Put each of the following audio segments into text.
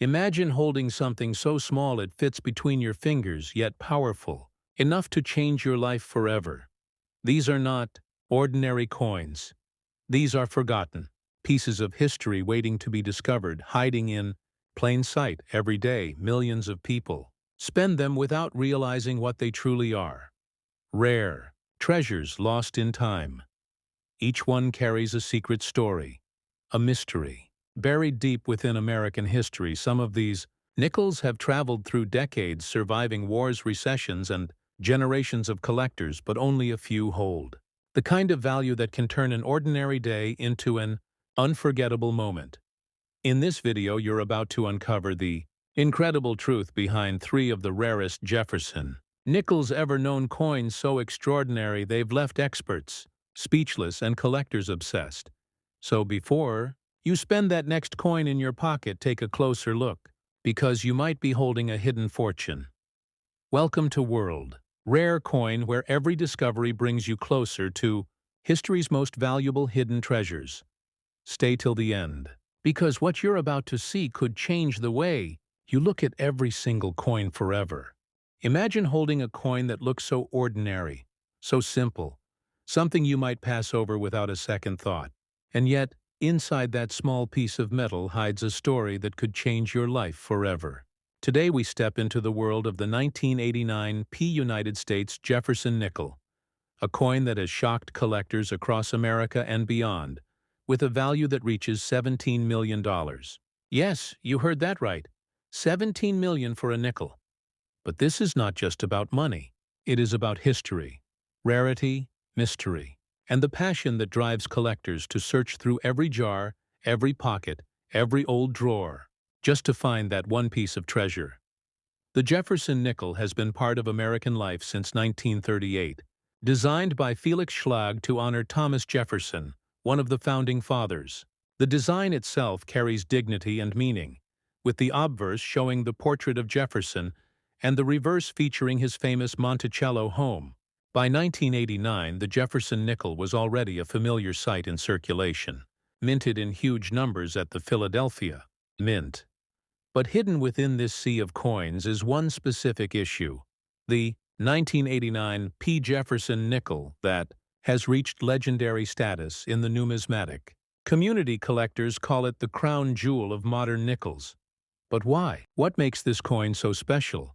Imagine holding something so small it fits between your fingers, yet powerful, enough to change your life forever. These are not ordinary coins. These are forgotten pieces of history waiting to be discovered, hiding in plain sight. Every day, millions of people spend them without realizing what they truly are. Rare treasures lost in time. Each one carries a secret story, a mystery. Buried deep within American history, some of these nickels have traveled through decades, surviving wars, recessions, and generations of collectors, but only a few hold the kind of value that can turn an ordinary day into an unforgettable moment. In this video, you're about to uncover the incredible truth behind three of the rarest Jefferson nickels ever known, coins so extraordinary they've left experts speechless and collectors obsessed. So before you spend that next coin in your pocket, take a closer look, because you might be holding a hidden fortune. Welcome to World Rare Coin, where every discovery brings you closer to history's most valuable hidden treasures. Stay till the end, because what you're about to see could change the way you look at every single coin forever. Imagine holding a coin that looks so ordinary, so simple, something you might pass over without a second thought. And yet, inside that small piece of metal hides a story that could change your life forever. Today we step into the world of the 1989 United States Jefferson nickel, a coin that has shocked collectors across America and beyond, with a value that reaches $17 million. Yes, you heard that right. $17 million for a nickel. But this is not just about money. It is about history, rarity, mystery, and the passion that drives collectors to search through every jar, every pocket, every old drawer, just to find that one piece of treasure. The Jefferson nickel has been part of American life since 1938, designed by Felix Schlag to honor Thomas Jefferson, one of the founding fathers. The design itself carries dignity and meaning, with the obverse showing the portrait of Jefferson and the reverse featuring his famous Monticello home. By 1989, the Jefferson nickel was already a familiar sight in circulation, minted in huge numbers at the Philadelphia Mint. But hidden within this sea of coins is one specific issue, the 1989 Jefferson nickel that has reached legendary status in the numismatic community. Collectors call it the crown jewel of modern nickels. But why? What makes this coin so special?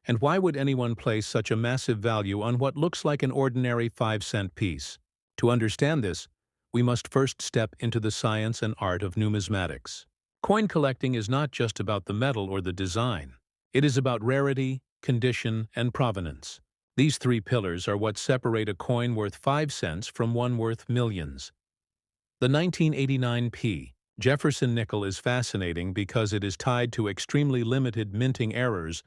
And why would anyone place such a massive value on what looks like an ordinary 5-cent piece? To understand this, we must first step into the science and art of numismatics. Coin collecting is not just about the metal or the design. It is about rarity, condition, and provenance. These three pillars are what separate a coin worth 5 cents from one worth millions. The 1989 Jefferson nickel is fascinating because it is tied to extremely limited minting errors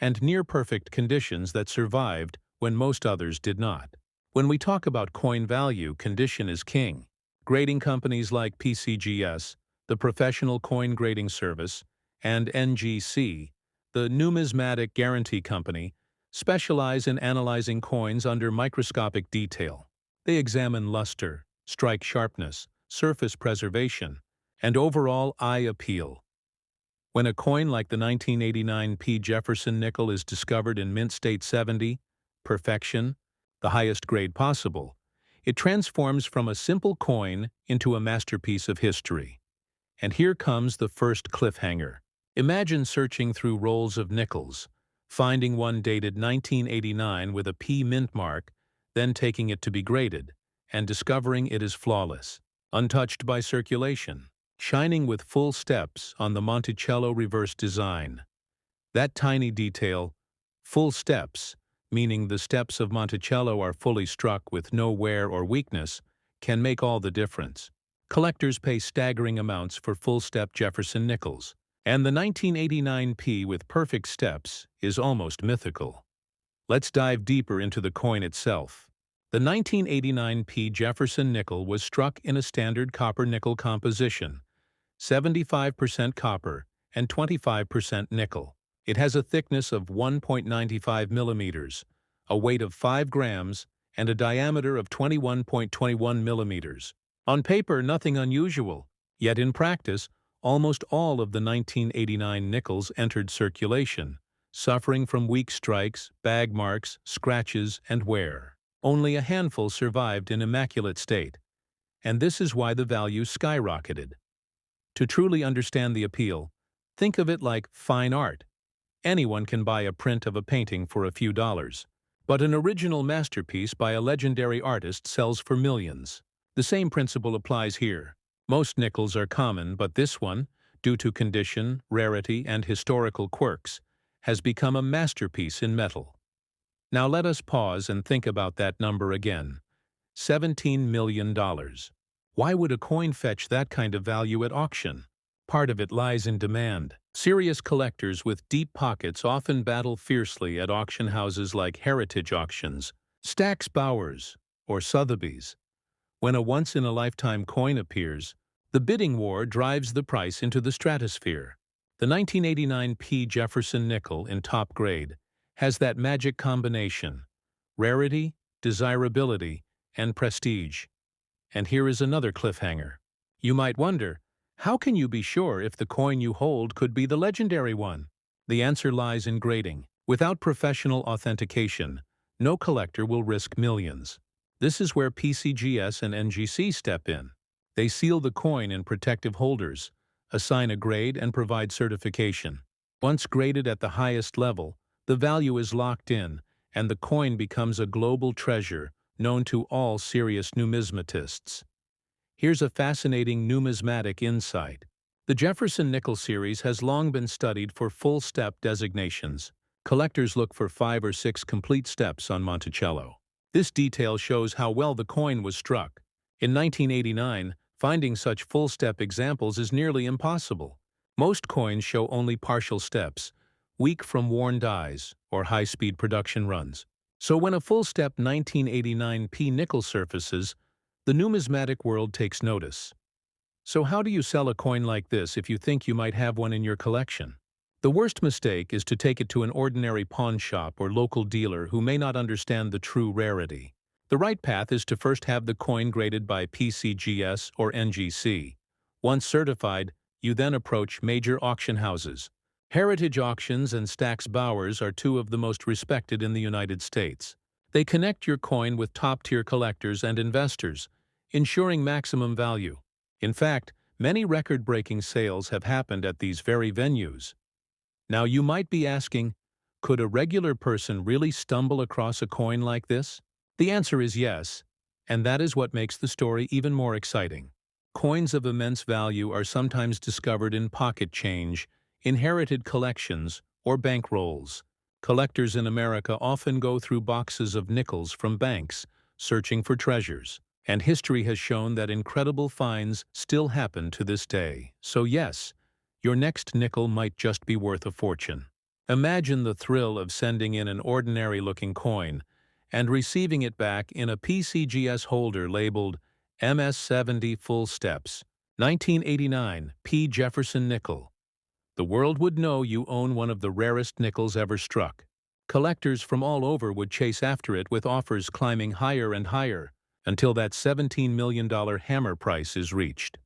and near-perfect conditions that survived when most others did not. When we talk about coin value, condition is king. Grading companies like PCGS, the Professional Coin Grading Service, and NGC, the Numismatic Guarantee Company, specialize in analyzing coins under microscopic detail. They examine luster, strike sharpness, surface preservation, and overall eye appeal. When a coin like the 1989 Jefferson nickel is discovered in mint state 70, perfection, the highest grade possible, it transforms from a simple coin into a masterpiece of history. And here comes the first cliffhanger. Imagine searching through rolls of nickels, finding one dated 1989 with a P mint mark, then taking it to be graded, and discovering it is flawless, untouched by circulation, shining with full steps on the Monticello reverse design. That tiny detail, full steps, meaning the steps of Monticello are fully struck with no wear or weakness, can make all the difference. Collectors pay staggering amounts for full-step Jefferson nickels, and the 1989 with perfect steps is almost mythical. Let's dive deeper into the coin itself. The 1989 Jefferson nickel was struck in a standard copper-nickel composition, 75% copper and 25% nickel. It has a thickness of 1.95 millimeters, a weight of 5 grams, and a diameter of 21.21 millimeters. On paper, nothing unusual, yet in practice, almost all of the 1989 nickels entered circulation, suffering from weak strikes, bag marks, scratches, and wear. Only a handful survived in immaculate state, and this is why the value skyrocketed. To truly understand the appeal, think of it like fine art. Anyone can buy a print of a painting for a few dollars, but an original masterpiece by a legendary artist sells for millions. The same principle applies here. Most nickels are common, but this one, due to condition, rarity, and historical quirks, has become a masterpiece in metal. Now let us pause and think about that number again. $17 million. Why would a coin fetch that kind of value at auction? Part of it lies in demand. Serious collectors with deep pockets often battle fiercely at auction houses like heritage auctions, Stack's Bowers, or Sotheby's. When a once-in-a-lifetime coin appears, the bidding war drives the price into the stratosphere. The 1989 P. Jefferson nickel in top grade has that magic combination: rarity, desirability, and prestige. And here is another cliffhanger. You might wonder, how can you be sure if the coin you hold could be the legendary one? The answer lies in grading. Without professional authentication, no collector will risk millions. This is where PCGS and NGC step in. They seal the coin in protective holders, assign a grade, and provide certification. Once graded at the highest level, the value is locked in, and the coin becomes a global treasure known to all serious numismatists. Here's a fascinating numismatic insight. The Jefferson nickel series has long been studied for full-step designations. Collectors look for 5 or 6 complete steps on Monticello. This detail shows how well the coin was struck. In 1989, finding such full-step examples is nearly impossible. Most coins show only partial steps, weak from worn dies or high-speed production runs. So when a full-step 1989 P nickel surfaces, the numismatic world takes notice. So how do you sell a coin like this if you think you might have one in your collection? The worst mistake is to take it to an ordinary pawn shop or local dealer who may not understand the true rarity. The right path is to first have the coin graded by PCGS or NGC. Once certified, you then approach major auction houses. Heritage auctions and Stack's Bowers are two of the most respected in the United States. They connect your coin with top-tier collectors and investors, ensuring maximum value. In fact, many record-breaking sales have happened at these very venues. Now you might be asking, could a regular person really stumble across a coin like this? The answer is yes, and that is what makes the story even more exciting. Coins of immense value are sometimes discovered in pocket change, inherited collections, or bankrolls. Collectors in America often go through boxes of nickels from banks, searching for treasures. And history has shown that incredible finds still happen to this day. So yes, your next nickel might just be worth a fortune. Imagine the thrill of sending in an ordinary-looking coin and receiving it back in a PCGS holder labeled MS70 Full Steps, 1989 P. Jefferson nickel. The world would know you own one of the rarest nickels ever struck. Collectors from all over would chase after it with offers climbing higher and higher until that $17 million hammer price is reached.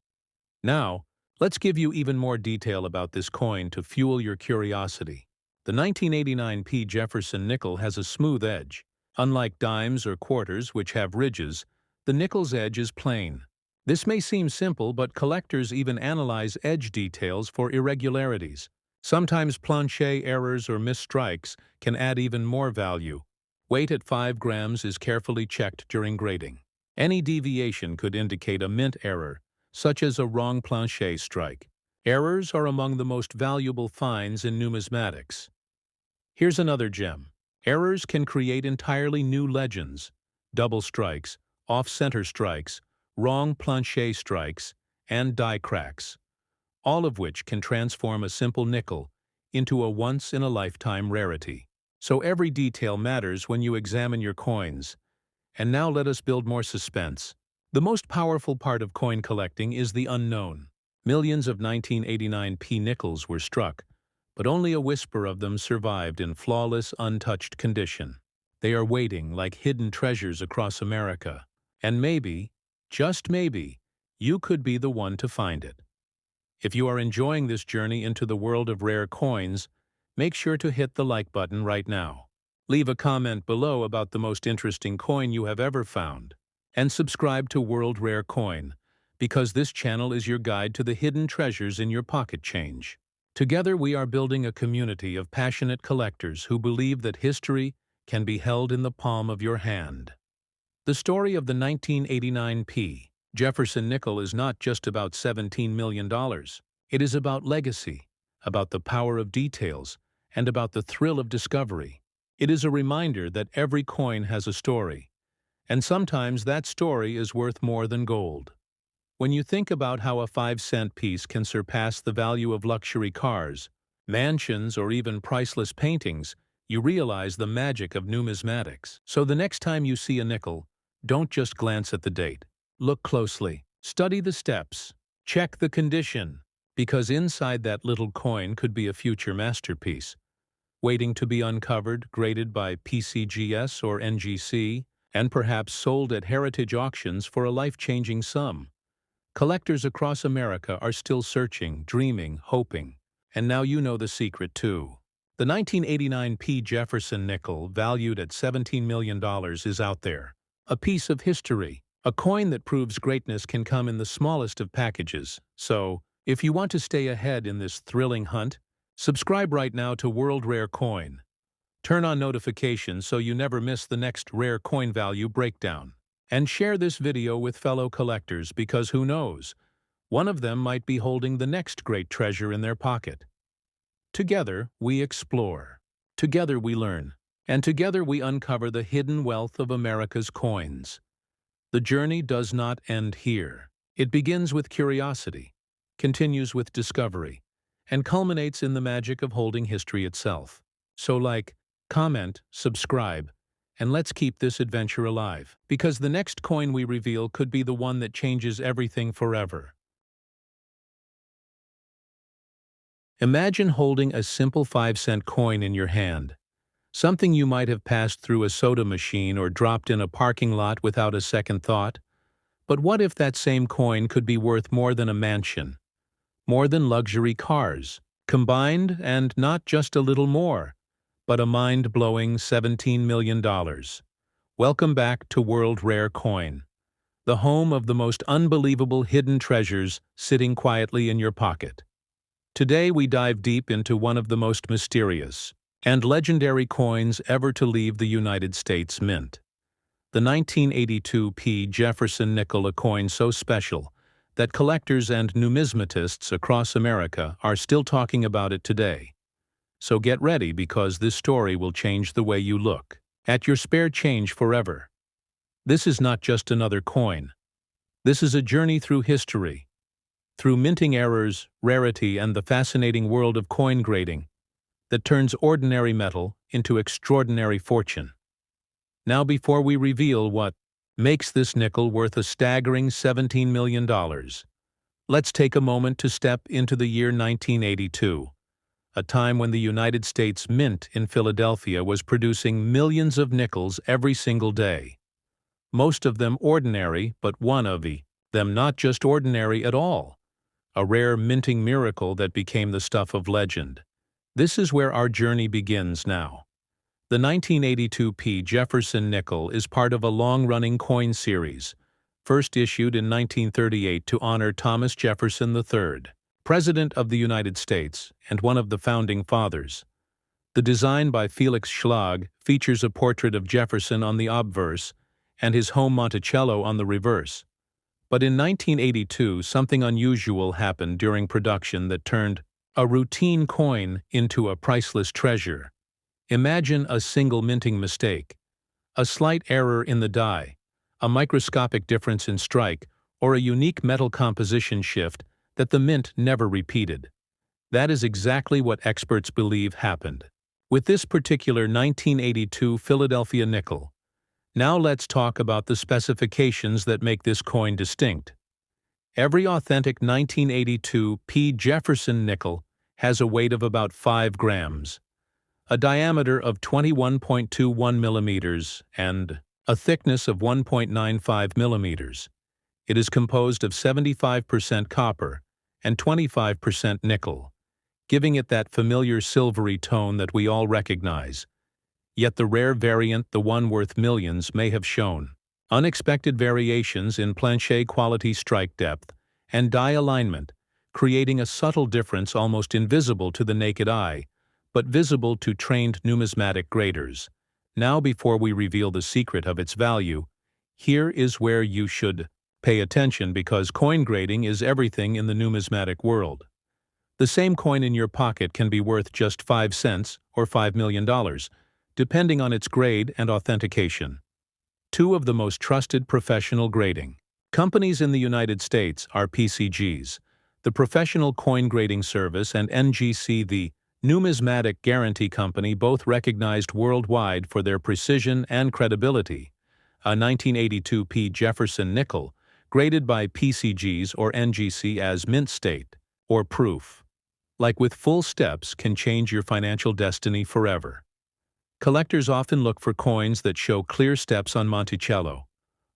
Now, let's give you even more detail about this coin to fuel your curiosity. The 1989 P. Jefferson nickel has a smooth edge. Unlike dimes or quarters, which have ridges, the nickel's edge is plain. This may seem simple, but collectors even analyze edge details for irregularities. Sometimes planche errors or missed strikes can add even more value. Weight at 5 grams is carefully checked during grading. Any deviation could indicate a mint error, such as a wrong planche strike. Errors are among the most valuable finds in numismatics. Here's another gem. Errors can create entirely new legends: double strikes, off-center strikes, wrong planche strikes, and die cracks, all of which can transform a simple nickel into a once-in-a-lifetime rarity. So every detail matters when you examine your coins. And now let us build more suspense. The most powerful part of coin collecting is the unknown. Millions of 1989 P nickels were struck, but only a whisper of them survived in flawless, untouched condition. They are waiting like hidden treasures across America. And maybe, just maybe, you could be the one to find it. If you are enjoying this journey into the world of rare coins, make sure to hit the like button right now. Leave a comment below about the most interesting coin you have ever found. And subscribe to World Rare Coin, because this channel is your guide to the hidden treasures in your pocket change. Together we are building a community of passionate collectors who believe that history can be held in the palm of your hand. The story of the 1989 Jefferson nickel is not just about $17 million. It is about legacy, about the power of details, and about the thrill of discovery. It is a reminder that every coin has a story, and sometimes that story is worth more than gold. When you think about how a 5-cent piece can surpass the value of luxury cars, mansions, or even priceless paintings, you realize the magic of numismatics. So the next time you see a nickel, don't just glance at the date. Look closely, study the steps, check the condition, because inside that little coin could be a future masterpiece, waiting to be uncovered, graded by PCGS or NGC, and perhaps sold at heritage auctions for a life-changing sum. Collectors across America are still searching, dreaming, hoping, and now you know the secret too. The 1989 Jefferson nickel, valued at $17 million, is out there. A piece of history. A coin that proves greatness can come in the smallest of packages. So, if you want to stay ahead in this thrilling hunt, subscribe right now to World Rare Coin. Turn on notifications so you never miss the next rare coin value breakdown. And share this video with fellow collectors because who knows, one of them might be holding the next great treasure in their pocket. Together, we explore. Together, we learn. And together, we uncover the hidden wealth of America's coins. The journey does not end here. It begins with curiosity, continues with discovery, and culminates in the magic of holding history itself. So like, comment, subscribe, and let's keep this adventure alive, because the next coin we reveal could be the one that changes everything forever. Imagine holding a simple 5-cent coin in your hand, something you might have passed through a soda machine or dropped in a parking lot without a second thought. But what if that same coin could be worth more than a mansion, more than luxury cars, combined, and not just a little more, but a mind-blowing $17 million? Welcome back to World Rare Coin, the home of the most unbelievable hidden treasures sitting quietly in your pocket. Today we dive deep into one of the most mysterious and legendary coins ever to leave the United States Mint. The 1982 Jefferson nickel, a coin so special that collectors and numismatists across America are still talking about it today. So get ready, because this story will change the way you look at your spare change forever. This is not just another coin. This is a journey through history, through minting errors, rarity, and the fascinating world of coin grading that turns ordinary metal into extraordinary fortune. Now, before we reveal what makes this nickel worth a staggering $17 million, let's take a moment to step into the year 1982, a time when the United States Mint in Philadelphia was producing millions of nickels every single day. Most of them ordinary, but one of them not just ordinary at all, a rare minting miracle that became the stuff of legend. This is where our journey begins now. The 1982 Jefferson nickel is part of a long-running coin series, first issued in 1938 to honor Thomas Jefferson III, President of the United States and one of the founding fathers. The design by Felix Schlag features a portrait of Jefferson on the obverse and his home Monticello on the reverse. But in 1982, something unusual happened during production that turned a routine coin into a priceless treasure. Imagine a single minting mistake, a slight error in the die, a microscopic difference in strike, or a unique metal composition shift that the mint never repeated. That is exactly what experts believe happened with this particular 1982 Philadelphia nickel. Now let's talk about the specifications that make this coin distinct. Every authentic 1982 Jefferson nickel has a weight of about 5 grams, a diameter of 21.21 millimeters, and a thickness of 1.95 millimeters. It is composed of 75% copper and 25% nickel, giving it that familiar silvery tone that we all recognize. Yet the rare variant, the one worth millions, may have shown unexpected variations in plancher quality strike depth and die alignment, creating a subtle difference almost invisible to the naked eye, but visible to trained numismatic graders. Now, before we reveal the secret of its value, here is where you should pay attention, because coin grading is everything in the numismatic world. The same coin in your pocket can be worth just 5 cents or $5 million, depending on its grade and authentication. Two of the most trusted professional grading companies in the United States are PCGs, the Professional Coin Grading Service, and NGC, the Numismatic Guarantee Company, both recognized worldwide for their precision and credibility. A 1982p Jefferson nickel, graded by PCGs or NGC as mint state, or proof, like with full steps, can change your financial destiny forever. Collectors often look for coins that show clear steps on Monticello.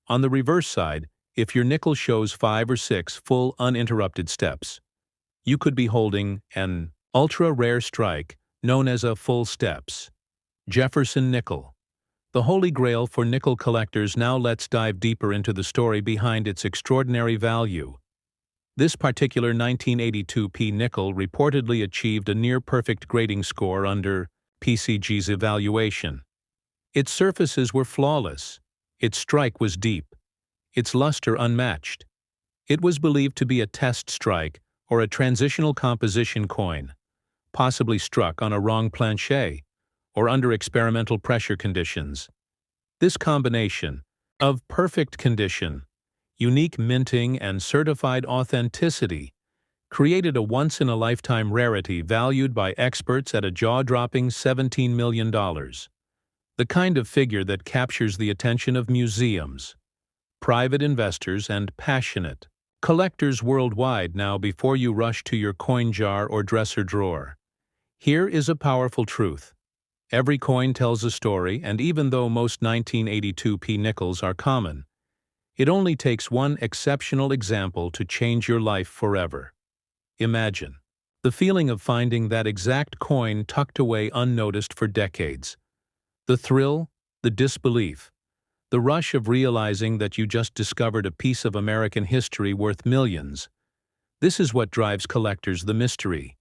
On the reverse side, if your nickel shows 5 or 6 full uninterrupted steps, you could be holding an ultra-rare strike known as a full steps. Jefferson nickel, the holy grail for nickel collectors. Now let's dive deeper into the story behind its extraordinary value. This particular 1982p nickel reportedly achieved a near-perfect grading score under PCG's evaluation. Its surfaces were flawless, its strike was deep, its luster unmatched. It was believed to be a test strike or a transitional composition coin, possibly struck on a wrong plancher or under experimental pressure conditions. This combination of perfect condition, unique minting, and certified authenticity created a once-in-a-lifetime rarity valued by experts at a jaw-dropping $17 million. The kind of figure that captures the attention of museums, private investors, and passionate collectors worldwide. Now, before you rush to your coin jar or dresser drawer, here is a powerful truth. Every coin tells a story, and even though most 1982p nickels are common, it only takes one exceptional example to change your life forever. Imagine the feeling of finding that exact coin tucked away unnoticed for decades. The thrill, the disbelief, the rush of realizing that you just discovered a piece of American history worth millions. This is what drives collectors: the mystery,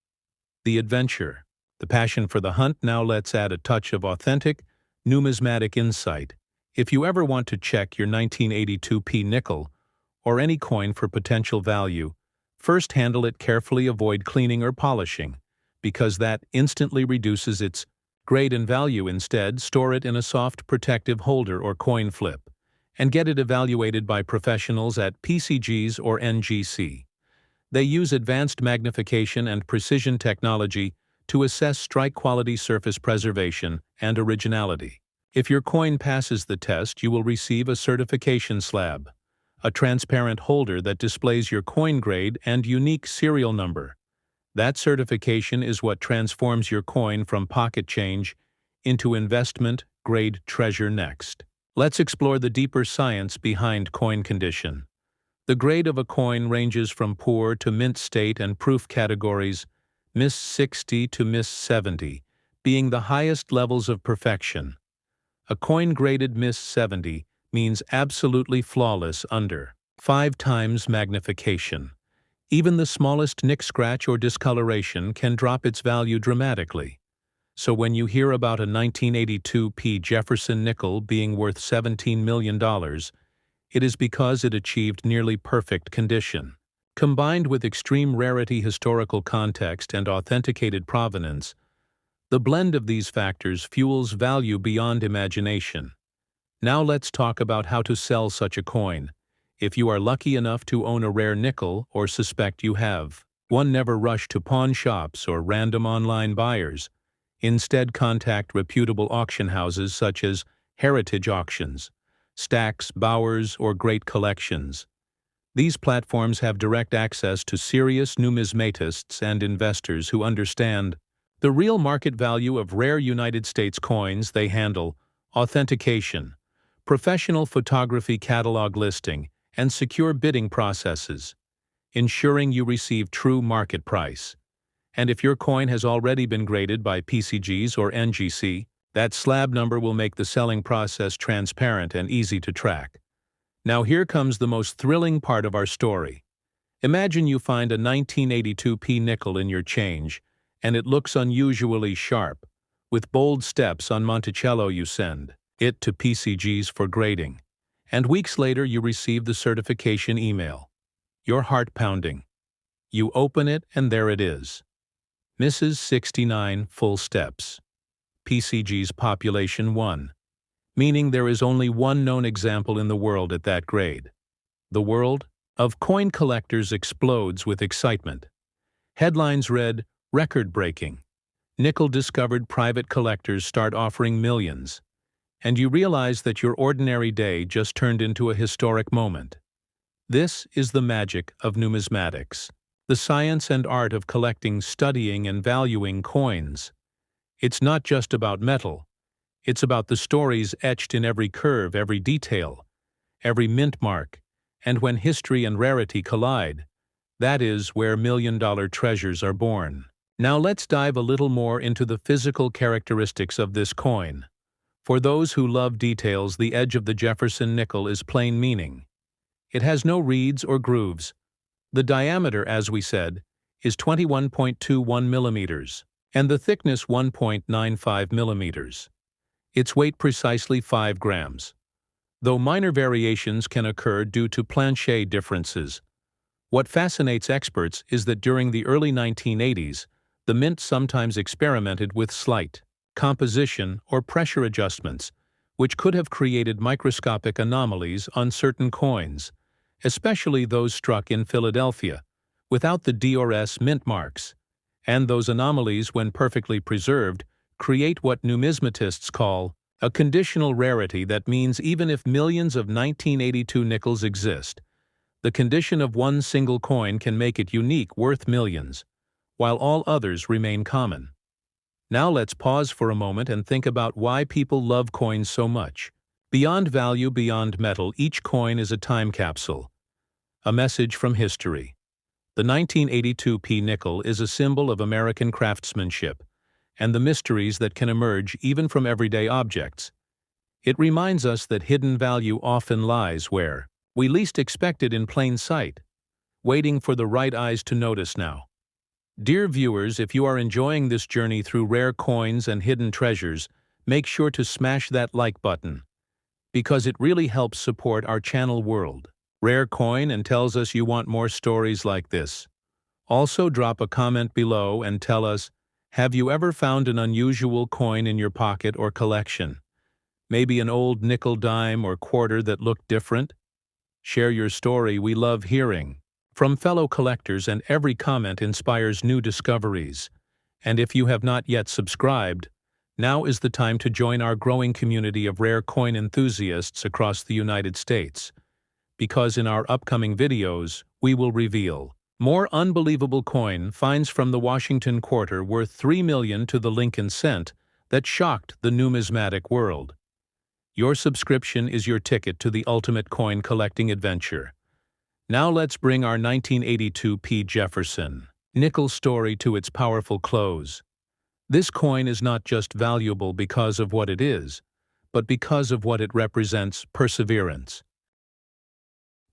the adventure, the passion for the hunt. Now let's add a touch of authentic, numismatic insight. If you ever want to check your 1982p nickel or any coin for potential value, first handle it carefully. Avoid cleaning or polishing, because that instantly reduces its grade and value. Instead, store it in a soft, protective holder or coin flip, and get it evaluated by professionals at PCGs or NGC. They use advanced magnification and precision technology to assess strike quality, surface preservation, and originality. If your coin passes the test, you will receive a certification slab, a transparent holder that displays your coin grade and unique serial number. That certification is what transforms your coin from pocket change into investment-grade treasure. Next, let's explore the deeper science behind coin condition. The grade of a coin ranges from poor to mint state, and proof categories Miss 60 to Miss 70 being the highest levels of perfection. A coin graded Miss 70 means absolutely flawless under 5 times magnification. Even the smallest nick, scratch, or discoloration can drop its value dramatically. So when you hear about a 1982p Jefferson nickel being worth $17 million, it is because it achieved nearly perfect condition. Combined with extreme rarity, historical context, and authenticated provenance, the blend of these factors fuels value beyond imagination. Now let's talk about how to sell such a coin. If you are lucky enough to own a rare nickel or suspect you have one, never rush to pawn shops or random online buyers. Instead, contact reputable auction houses such as Heritage Auctions, Stacks, Bowers, or Great Collections. These platforms have direct access to serious numismatists and investors who understand the real market value of rare United States coins. They handle authentication, professional photography, catalog listing, and secure bidding processes. ensuring you receive true market price. And if your coin has already been graded by PCGs or NGC, that slab number will make the selling process transparent and easy to track. Now here comes the most thrilling part of our story. Imagine you find a 1982p nickel in your change, and it looks unusually sharp. With bold steps on Monticello, you send it to PCGs for grading. And weeks later you receive the certification email. Your heart pounding. You open it and there it is. Mrs. 69 full steps. PCG's population 1. Meaning there is only one known example in the world at that grade. The world of coin collectors explodes with excitement. Headlines read, "Record-breaking. Nickel-discovered private collectors start offering millions." And you realize that your ordinary day just turned into a historic moment. This is the magic of numismatics, the science and art of collecting, studying, and valuing coins. It's not just about metal. It's about the stories etched in every curve, every detail, every mint mark, and when history and rarity collide, that is where million-dollar treasures are born. Now let's dive a little more into the physical characteristics of this coin. For those who love details, the edge of the Jefferson nickel is plain meaning. It has no reeds or grooves. The diameter, as we said, is 21.21 millimeters, and the thickness 1.95 millimeters. Its weight precisely 5 grams. Though minor variations can occur due to planchet differences. What fascinates experts is that during the early 1980s, the mint sometimes experimented with slight composition or pressure adjustments, which could have created microscopic anomalies on certain coins, especially those struck in Philadelphia, without the DRS mint marks. And those anomalies, when perfectly preserved, create what numismatists call a conditional rarity. That means even if millions of 1982 nickels exist, the condition of one single coin can make it unique, worth millions, while all others remain common. Now let's pause for a moment and think about why people love coins so much. Beyond value, beyond metal, each coin is a time capsule, a message from history. The 1982p nickel is a symbol of American craftsmanship and the mysteries that can emerge even from everyday objects. It reminds us that hidden value often lies where we least expect it, in plain sight, waiting for the right eyes to notice. Now, dear viewers, if you are enjoying this journey through rare coins and hidden treasures, make sure to smash that like button, because it really helps support our channel World Rare Coin and tells us you want more stories like this. Also, drop a comment below and tell us, have you ever found an unusual coin in your pocket or collection? Maybe an old nickel, dime, or quarter that looked different? Share your story. We love hearing from fellow collectors, and every comment inspires new discoveries. And if you have not yet subscribed, now is the time to join our growing community of rare coin enthusiasts across the United States. Because in our upcoming videos, we will reveal more unbelievable coin finds from the Washington Quarter worth $3 million to the Lincoln cent that shocked the numismatic world. Your subscription is your ticket to the ultimate coin collecting adventure. Now let's bring our 1982p Jefferson nickel story to its powerful close. This coin is not just valuable because of what it is, but because of what it represents: perseverance,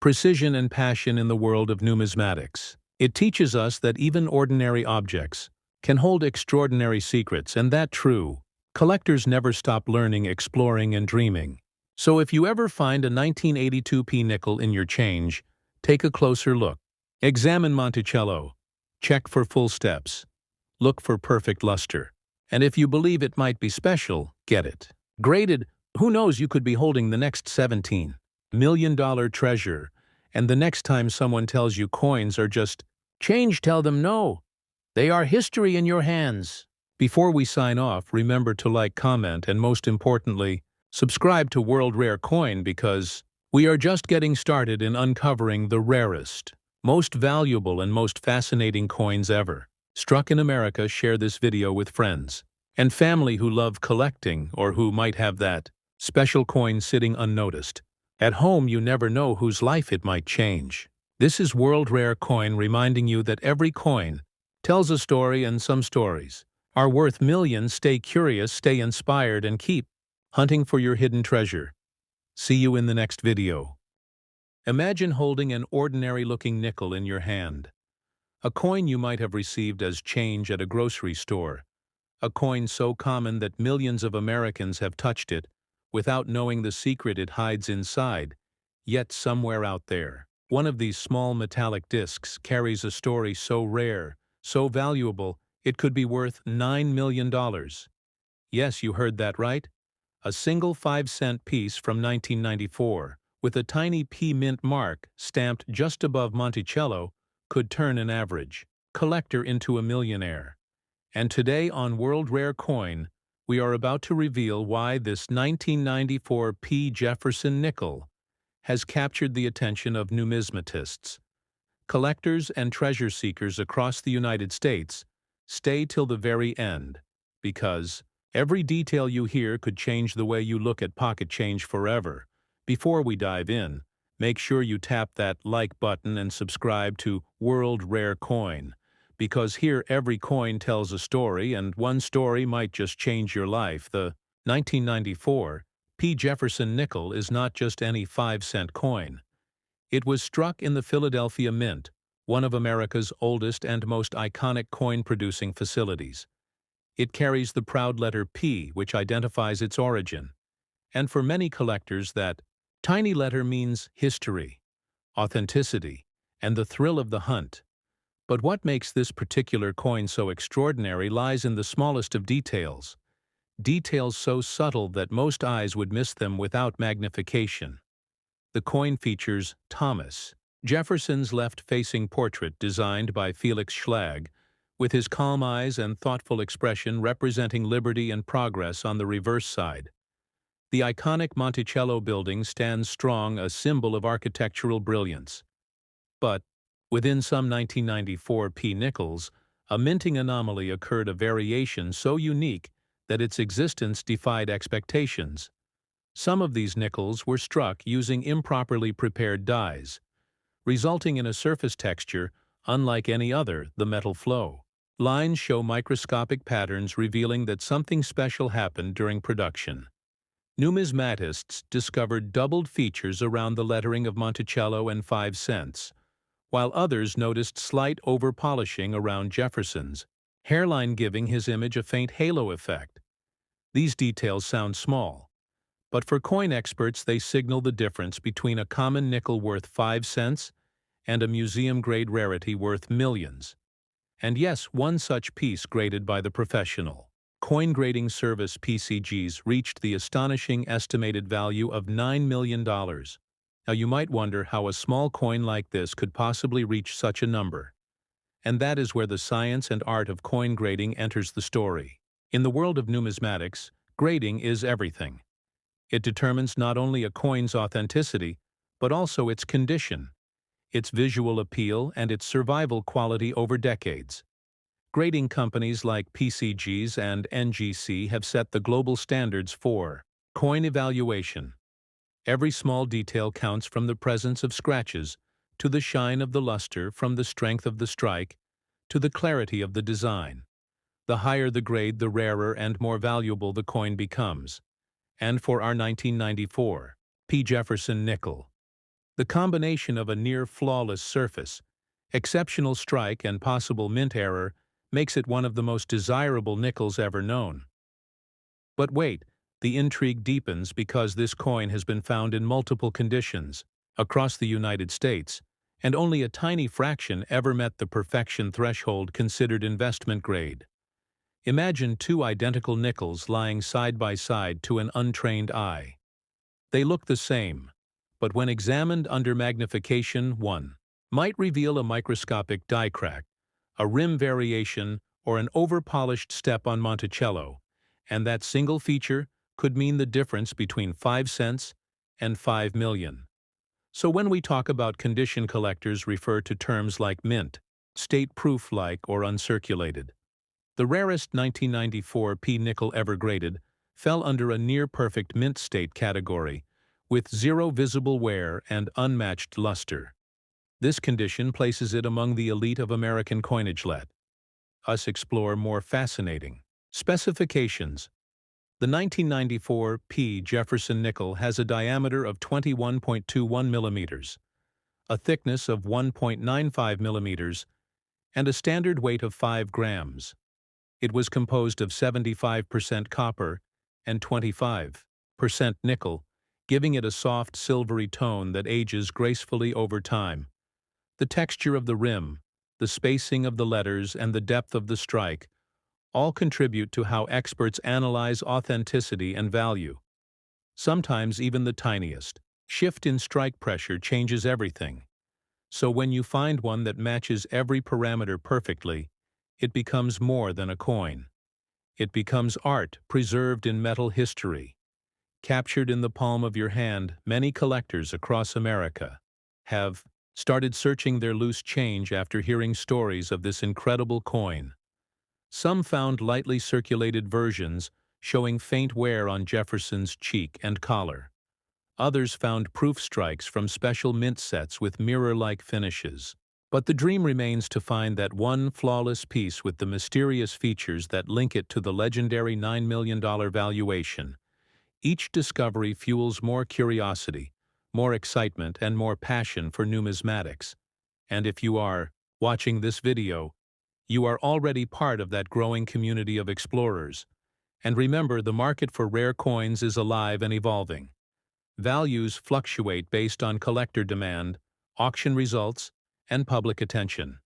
precision, and passion in the world of numismatics. It teaches us that even ordinary objects can hold extraordinary secrets, and that true collectors never stop learning, exploring, and dreaming. So if you ever find a 1982p nickel in your change, take a closer look. Examine Monticello. Check for full steps. Look for perfect luster. And if you believe it might be special, get it graded. Who knows, you could be holding the next $17 million treasure, and the next time someone tells you coins are just change, tell them no, they are history in your hands. Before we sign off, remember to like, comment, and most importantly, subscribe to World Rare Coin, because we are just getting started in uncovering the rarest, most valuable, and most fascinating coins ever struck in America. Share this video with friends and family who love collecting, or who might have that special coin sitting unnoticed at home. You never know whose life it might change. This is World Rare Coin reminding you that every coin tells a story, and some stories are worth millions. Stay curious, stay inspired, and keep hunting for your hidden treasure. See you in the next video. Imagine holding an ordinary-looking nickel in your hand. A coin you might have received as change at a grocery store. A coin so common that millions of Americans have touched it without knowing the secret it hides inside. Yet somewhere out there, one of these small metallic discs carries a story so rare, so valuable, it could be worth $9 million. Yes, you heard that right. A single 5-cent piece from 1994, with a tiny P mint mark stamped just above Monticello, could turn an average collector into a millionaire. And today on World Rare Coin, we are about to reveal why this 1994 P. Jefferson nickel has captured the attention of numismatists. Collectors and treasure seekers across the United States, stay till the very end, because every detail you hear could change the way you look at pocket change forever. Before we dive in, make sure you tap that like button and subscribe to World Rare Coin, because here every coin tells a story, and one story might just change your life. The 1994 P. Jefferson nickel is not just any 5-cent coin. It was struck in the Philadelphia Mint, one of America's oldest and most iconic coin-producing facilities. It carries the proud letter P, which identifies its origin. And for many collectors, that tiny letter means history, authenticity, and the thrill of the hunt. But what makes this particular coin so extraordinary lies in the smallest of details. Details so subtle that most eyes would miss them without magnification. The coin features Thomas Jefferson's left-facing portrait designed by Felix Schlag, with his calm eyes and thoughtful expression representing liberty and progress on the reverse side. The iconic Monticello building stands strong, a symbol of architectural brilliance. But within some 1994 P nickels, a minting anomaly occurred, a variation so unique that its existence defied expectations. Some of these nickels were struck using improperly prepared dies, resulting in a surface texture unlike any other, the metal flow. Lines show microscopic patterns revealing that something special happened during production. Numismatists discovered doubled features around the lettering of Monticello and 5 cents, while others noticed slight over-polishing around Jefferson's hairline, giving his image a faint halo effect. These details sound small, but for coin experts they signal the difference between a common nickel worth 5 cents and a museum-grade rarity worth millions. And yes, one such piece graded by the professional coin grading service PCGs reached the astonishing estimated value of $9 million. Now you might wonder how a small coin like this could possibly reach such a number. And that is where the science and art of coin grading enters the story. In the world of numismatics, grading is everything. It determines not only a coin's authenticity, but also its condition, its visual appeal, and its survival quality over decades. Grading companies like PCGs and NGC have set the global standards for coin evaluation. Every small detail counts, from the presence of scratches to the shine of the luster, from the strength of the strike to the clarity of the design. The higher the grade, the rarer and more valuable the coin becomes. And for our 1994 P. Jefferson nickel, the combination of a near-flawless surface, exceptional strike, and possible mint error makes it one of the most desirable nickels ever known. But wait, the intrigue deepens, because this coin has been found in multiple conditions across the United States, and only a tiny fraction ever met the perfection threshold considered investment grade. Imagine two identical nickels lying side by side to an untrained eye. They look the same, but when examined under magnification, one might reveal a microscopic die crack, a rim variation, or an over-polished step on Monticello, and that single feature could mean the difference between 5 cents and 5 million. So when we talk about condition, collectors refer to terms like mint, state proof-like, or uncirculated. The rarest 1994 P nickel ever graded fell under a near-perfect mint state category, with zero visible wear and unmatched luster. This condition places it among the elite of American coinage. Let us explore more fascinating specifications. The 1994 P. Jefferson nickel has a diameter of 21.21 millimeters, a thickness of 1.95 millimeters, and a standard weight of 5 grams. It was composed of 75% copper and 25% nickel, giving it a soft silvery tone that ages gracefully over time. The texture of the rim, the spacing of the letters, and the depth of the strike all contribute to how experts analyze authenticity and value. Sometimes even the tiniest shift in strike pressure changes everything. So when you find one that matches every parameter perfectly, it becomes more than a coin. It becomes art preserved in metal history. Captured in the palm of your hand, many collectors across America have started searching their loose change after hearing stories of this incredible coin. Some found lightly circulated versions showing faint wear on Jefferson's cheek and collar. Others found proof strikes from special mint sets with mirror-like finishes. But the dream remains to find that one flawless piece with the mysterious features that link it to the legendary $9 million valuation. Each discovery fuels more curiosity, more excitement, and more passion for numismatics. And if you are watching this video, you are already part of that growing community of explorers. And remember, the market for rare coins is alive and evolving. Values fluctuate based on collector demand, auction results, and public attention.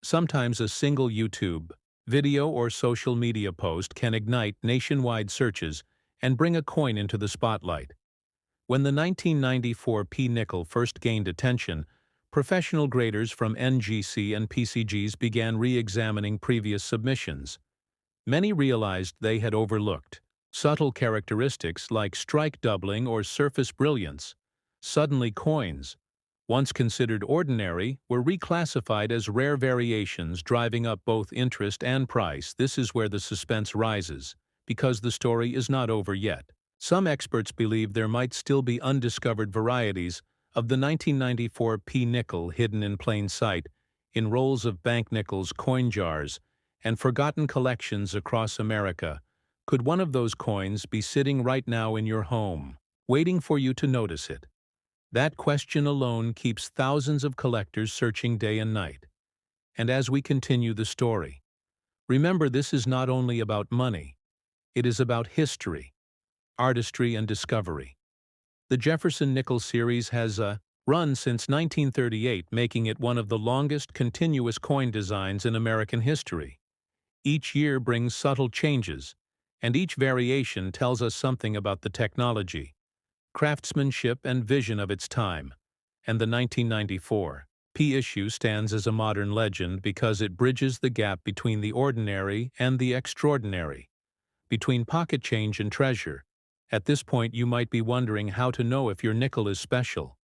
Sometimes a single YouTube video or social media post can ignite nationwide searches and bring a coin into the spotlight. When the 1994 P nickel first gained attention, professional graders from NGC and PCGs began re-examining previous submissions. Many realized they had overlooked subtle characteristics like strike doubling or surface brilliance. Suddenly coins, once considered ordinary, were reclassified as rare variations, driving up both interest and price. This is where the suspense rises, because the story is not over yet. Some experts believe there might still be undiscovered varieties of the 1994 P nickel hidden in plain sight, in rolls of bank nickels, coin jars, and forgotten collections across America. Could one of those coins be sitting right now in your home, waiting for you to notice it? That question alone keeps thousands of collectors searching day and night. And as we continue the story, remember, this is not only about money, it is about history, artistry, and discovery. The Jefferson nickel series has run since 1938, making it one of the longest continuous coin designs in American history. Each year brings subtle changes, and each variation tells us something about the technology, craftsmanship, and vision of its time. And the 1994 P issue stands as a modern legend because it bridges the gap between the ordinary and the extraordinary, between pocket change and treasure. At this point, you might be wondering how to know if your nickel is special.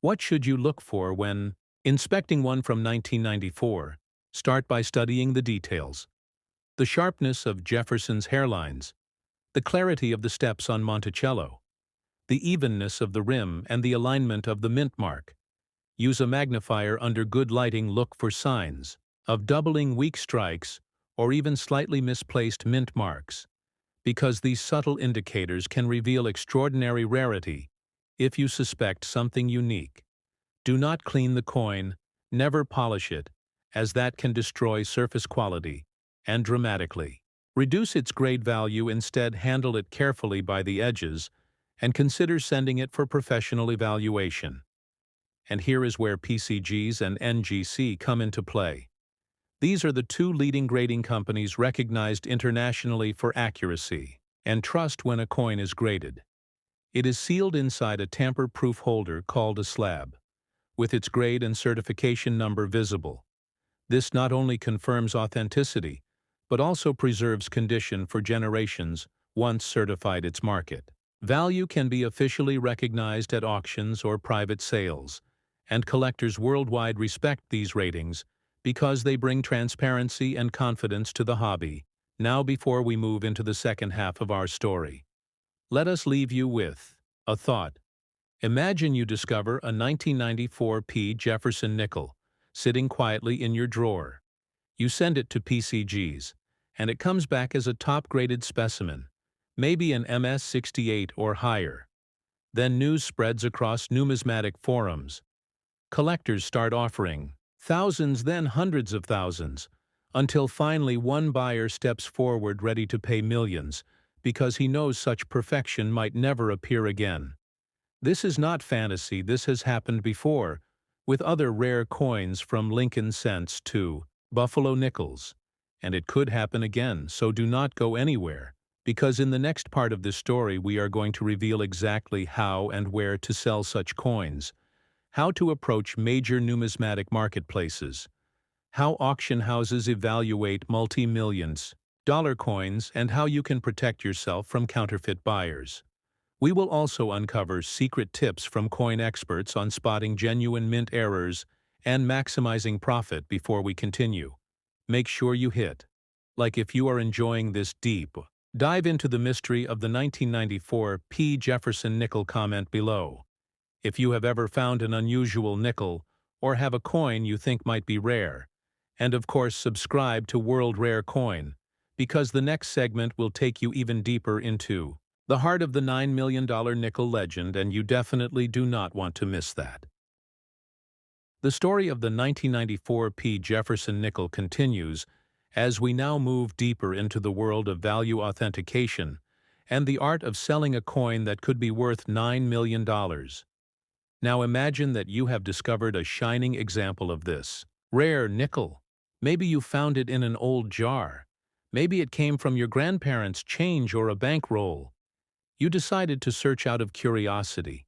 What should you look for when inspecting one from 1994? Start by studying the details. The sharpness of Jefferson's hairlines, the clarity of the steps on Monticello, the evenness of the rim, and the alignment of the mint mark. Use a magnifier under good lighting. Look for signs of doubling, weak strikes, or even slightly misplaced mint marks, because these subtle indicators can reveal extraordinary rarity. If you suspect something unique, do not clean the coin, never polish it, as that can destroy surface quality and dramatically reduce its grade value. Instead, handle it carefully by the edges and consider sending it for professional evaluation. And here is where PCGs and NGC come into play. These are the two leading grading companies recognized internationally for accuracy and trust when a coin is graded. It is sealed inside a tamper-proof holder called a slab, with its grade and certification number visible. This not only confirms authenticity, but also preserves condition for generations once certified its market. Value can be officially recognized at auctions or private sales, and collectors worldwide respect these ratings because they bring transparency and confidence to the hobby. Now, before we move into the second half of our story, let us leave you with a thought. Imagine you discover a 1994 Jefferson nickel sitting quietly in your drawer. You send it to PCGs, and it comes back as a top-graded specimen, maybe an MS-68 or higher. Then news spreads across numismatic forums. Collectors start offering thousands, then hundreds of thousands, until finally one buyer steps forward ready to pay millions because he knows such perfection might never appear again. This is not fantasy, this has happened before, with other rare coins from Lincoln cents to Buffalo nickels. And it could happen again, so do not go anywhere, because in the next part of this story we are going to reveal exactly how and where to sell such coins, how to approach major numismatic marketplaces, how auction houses evaluate multi-millions dollar coins, and how you can protect yourself from counterfeit buyers. We will also uncover secret tips from coin experts on spotting genuine mint errors and maximizing profit before we continue. Make sure you hit like if you are enjoying this deep dive into the mystery of the 1994 Jefferson nickel. Comment below if you have ever found an unusual nickel or have a coin you think might be rare. And of course, subscribe to World Rare Coin, because the next segment will take you even deeper into the heart of the $9 million nickel legend, and you definitely do not want to miss that. The story of the 1994 Jefferson nickel continues as we now move deeper into the world of value authentication and the art of selling a coin that could be worth $9 million. Now imagine that you have discovered a shining example of this rare nickel. Maybe you found it in an old jar. Maybe it came from your grandparents' change or a bankroll. You decided to search out of curiosity.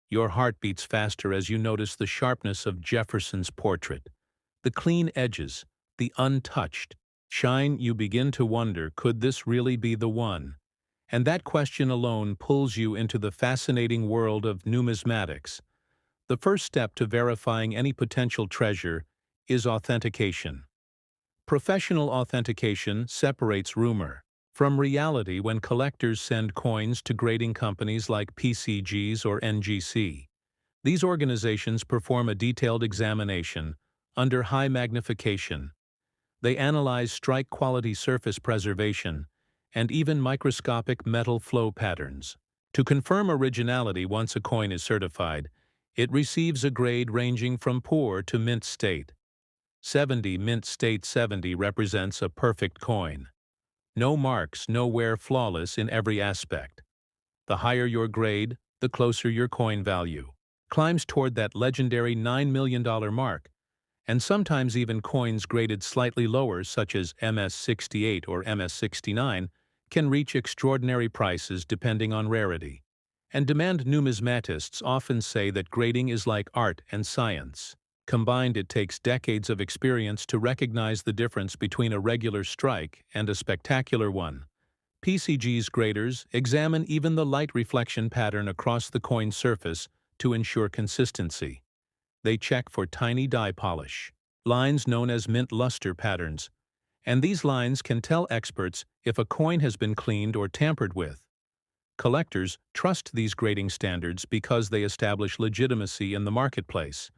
Your heart beats faster as you notice the sharpness of Jefferson's portrait, the clean edges, the untouched shine. You begin to wonder, could this really be the one? And that question alone pulls you into the fascinating world of numismatics. The first step to verifying any potential treasure is authentication. Professional authentication separates rumor from reality when collectors send coins to grading companies like PCGs or NGC. These organizations perform a detailed examination under high magnification. They analyze strike quality, surface preservation, and even microscopic metal flow patterns. To confirm originality, once a coin is certified, it receives a grade ranging from poor to mint state. 70 mint state 70 represents a perfect coin. No marks, no wear, flawless in every aspect. The higher your grade, the closer your coin value climbs toward that legendary $9 million mark, and sometimes even coins graded slightly lower, such as MS-68 or MS-69, can reach extraordinary prices depending on rarity. And demand numismatists often say that grading is like art and science. Combined, it takes decades of experience to recognize the difference between a regular strike and a spectacular one. PCG's graders examine even the light reflection pattern across the coin surface to ensure consistency. They check for tiny die polish lines known as mint luster patterns, and these lines can tell experts if a coin has been cleaned or tampered with. Collectors trust these grading standards because they establish legitimacy in the marketplace,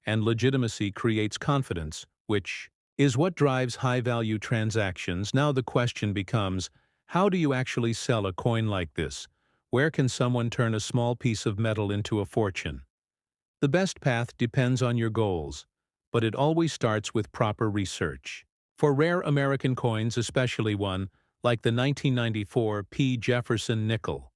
and legitimacy creates confidence, which is what drives high-value transactions. Now the question becomes, how do you actually sell a coin like this? Where can someone turn a small piece of metal into a fortune? The best path depends on your goals, but it always starts with proper research. For rare American coins, especially one like the 1994 Jefferson nickel,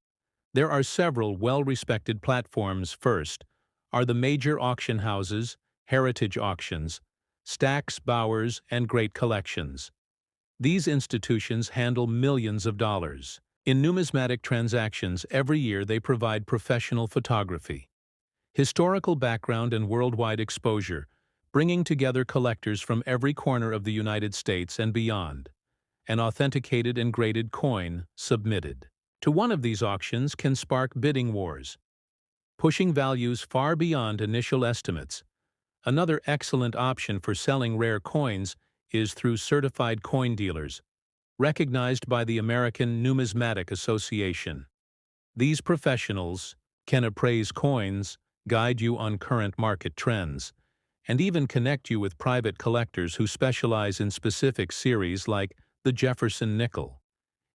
there are several well-respected platforms. First are the major auction houses, heritage auctions, Stacks, Bowers, and Great Collections. These institutions handle millions of dollars in numismatic transactions every year. They provide professional photography, historical background, and worldwide exposure, bringing together collectors from every corner of the United States and beyond. An authenticated and graded coin submitted to one of these auctions can spark bidding wars, pushing values far beyond initial estimates. Another excellent option for selling rare coins is through certified coin dealers, recognized by the American Numismatic Association. These professionals can appraise coins, guide you on current market trends, and even connect you with private collectors who specialize in specific series like the Jefferson nickel.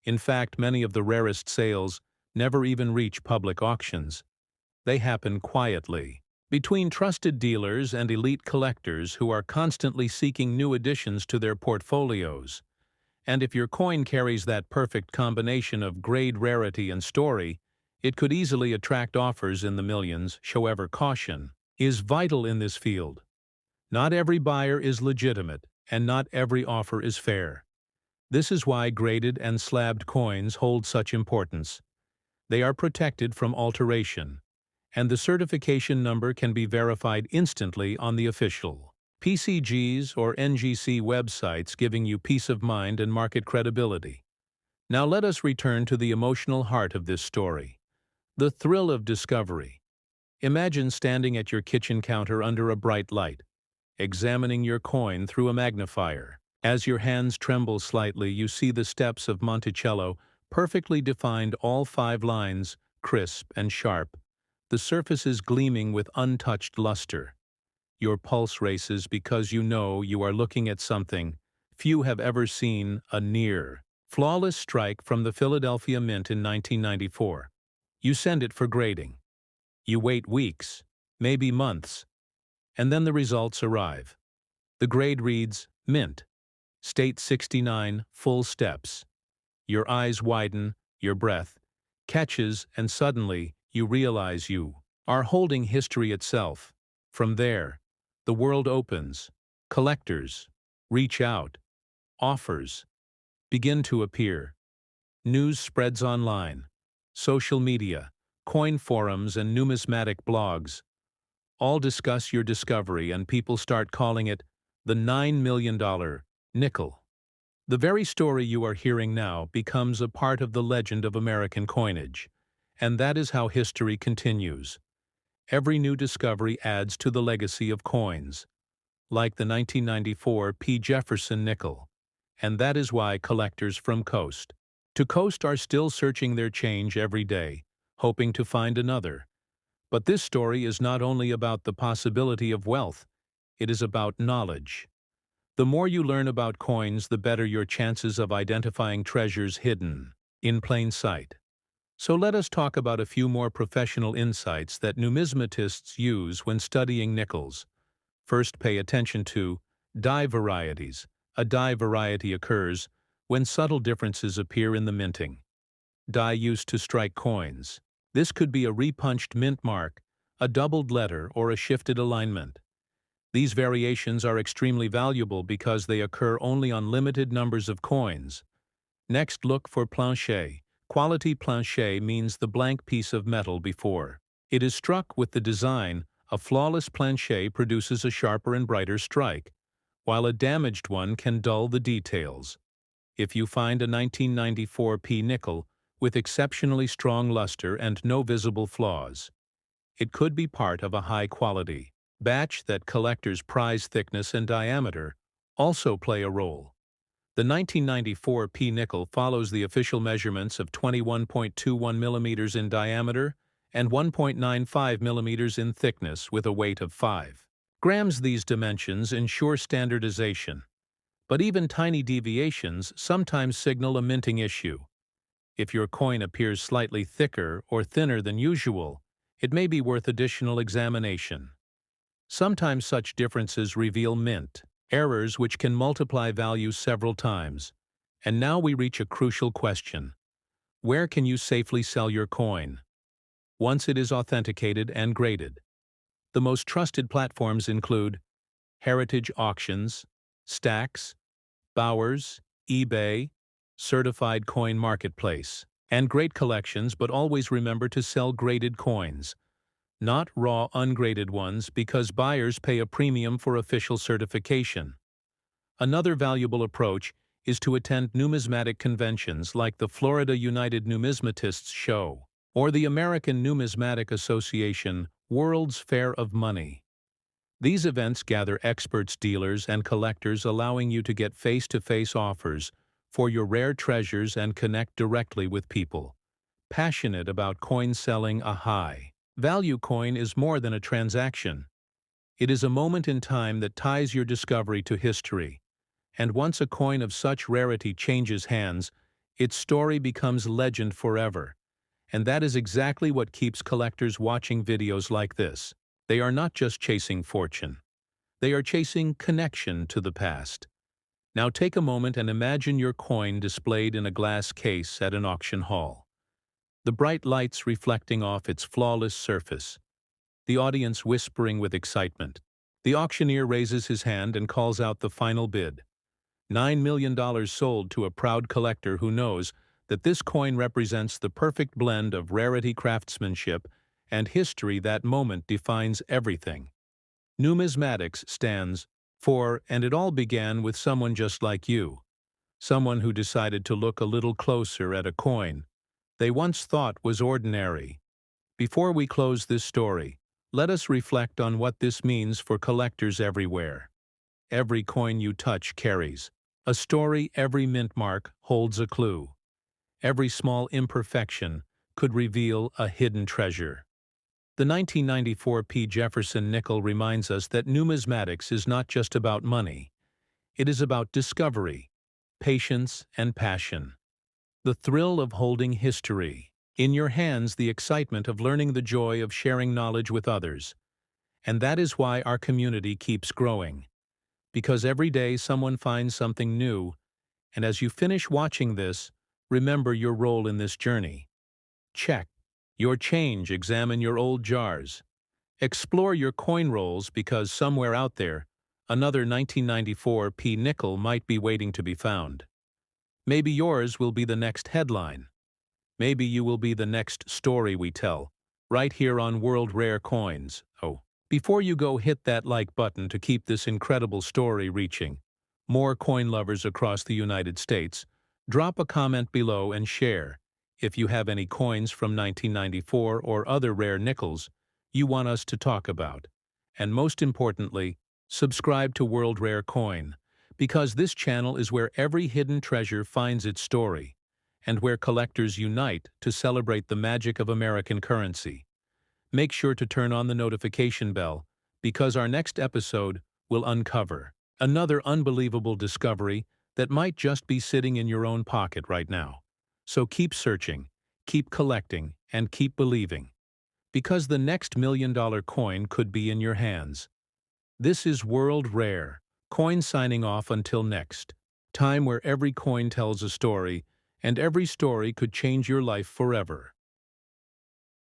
In fact, many of the rarest sales never even reach public auctions. They happen quietly, between trusted dealers and elite collectors who are constantly seeking new additions to their portfolios. And if your coin carries that perfect combination of grade, rarity, and story, it could easily attract offers in the millions. However, caution is vital in this field. Not every buyer is legitimate, and not every offer is fair. This is why graded and slabbed coins hold such importance. They are protected from alteration, and the certification number can be verified instantly on the official PCGs or NGC websites, giving you peace of mind and market credibility. Now let us return to the emotional heart of this story, the thrill of discovery. Imagine standing at your kitchen counter under a bright light, examining your coin through a magnifier. As your hands tremble slightly, you see the steps of Monticello, perfectly defined, all 5 lines, crisp and sharp, the surfaces gleaming with untouched luster. Your pulse races because you know you are looking at something few have ever seen, a near, flawless strike from the Philadelphia Mint in 1994. You send it for grading. You wait weeks, maybe months, and then the results arrive. The grade reads, Mint, State 69, full steps. Your eyes widen, your breath catches, and suddenly you realize you are holding history itself. From there, the world opens. Collectors reach out. Offers begin to appear. News spreads online. Social media, coin forums, and numismatic blogs all discuss your discovery, and people start calling it the $9 million nickel. The very story you are hearing now becomes a part of the legend of American coinage, and that is how history continues. Every new discovery adds to the legacy of coins, like the 1994 P. Jefferson nickel, and that is why collectors from coast to coast are still searching their change every day, hoping to find another. But this story is not only about the possibility of wealth, it is about knowledge. The more you learn about coins, the better your chances of identifying treasures hidden in plain sight. So let us talk about a few more professional insights that numismatists use when studying nickels. First, pay attention to die varieties. A die variety occurs when subtle differences appear in the minting. Die used to strike coins. This could be a repunched mint mark, a doubled letter, or a shifted alignment. These variations are extremely valuable because they occur only on limited numbers of coins. Next, look for plancher. Quality plancher means the blank piece of metal before it is struck with the design. A flawless plancher produces a sharper and brighter strike, while a damaged one can dull the details. If you find a 1994 P nickel with exceptionally strong luster and no visible flaws, it could be part of a high-quality batch that collectors prize. Thickness and diameter also play a role. The 1994 P nickel follows the official measurements of 21.21 millimeters in diameter and 1.95 millimeters in thickness with a weight of 5 grams. These dimensions ensure standardization, but even tiny deviations sometimes signal a minting issue. If your coin appears slightly thicker or thinner than usual, it may be worth additional examination. Sometimes such differences reveal mint errors which can multiply value several times. And now we reach a crucial question. Where can you safely sell your coin once it is authenticated and graded? The most trusted platforms include Heritage Auctions, Stacks, Bowers, eBay, Certified Coin Marketplace, and great collections. But always remember to sell graded coins, not raw ungraded ones, because buyers pay a premium for official certification. Another valuable approach is to attend numismatic conventions like the Florida United Numismatists Show or the American Numismatic Association World's Fair of Money. These events gather experts, dealers, and collectors, allowing you to get face-to-face offers for your rare treasures and connect directly with people passionate about coin selling. A high Value coin is more than a transaction. It is a moment in time that ties your discovery to history. And once a coin of such rarity changes hands, its story becomes legend forever. And that is exactly what keeps collectors watching videos like this. They are not just chasing fortune. They are chasing connection to the past. Now take a moment and imagine your coin displayed in a glass case at an auction hall. The bright lights reflecting off its flawless surface. The audience whispering with excitement. The auctioneer raises his hand and calls out the final bid. $9 million sold to a proud collector who knows that this coin represents the perfect blend of rarity craftsmanship and history. That moment defines everything. Numismatics stands for, and it all began with someone just like you. Someone who decided to look a little closer at a coin they once thought was ordinary. Before we close this story, let us reflect on what this means for collectors everywhere. Every coin you touch carries a story. Every mint mark holds a clue. Every small imperfection could reveal a hidden treasure. The 1994 Jefferson nickel reminds us that numismatics is not just about money. It is about discovery, patience, and passion. The thrill of holding history in your hands, the excitement of learning, the joy of sharing knowledge with others. And that is why our community keeps growing. Because every day someone finds something new, and as you finish watching this, remember your role in this journey. Check your change, examine your old jars. Explore your coin rolls, because somewhere out there, another 1994 nickel might be waiting to be found. Maybe yours will be the next headline. Maybe you will be the next story we tell, right here on World Rare Coins. Oh, before you go, hit that like button to keep this incredible story reaching more coin lovers across the United States. Drop a comment below and share if you have any coins from 1994 or other rare nickels you want us to talk about. And most importantly, subscribe to World Rare Coin, because this channel is where every hidden treasure finds its story, and where collectors unite to celebrate the magic of American currency. Make sure to turn on the notification bell, because our next episode will uncover another unbelievable discovery that might just be sitting in your own pocket right now. So keep searching, keep collecting, and keep believing, because the next $1 million coin could be in your hands. This is World Rare Coin signing off until next time, where every coin tells a story, and every story could change your life forever.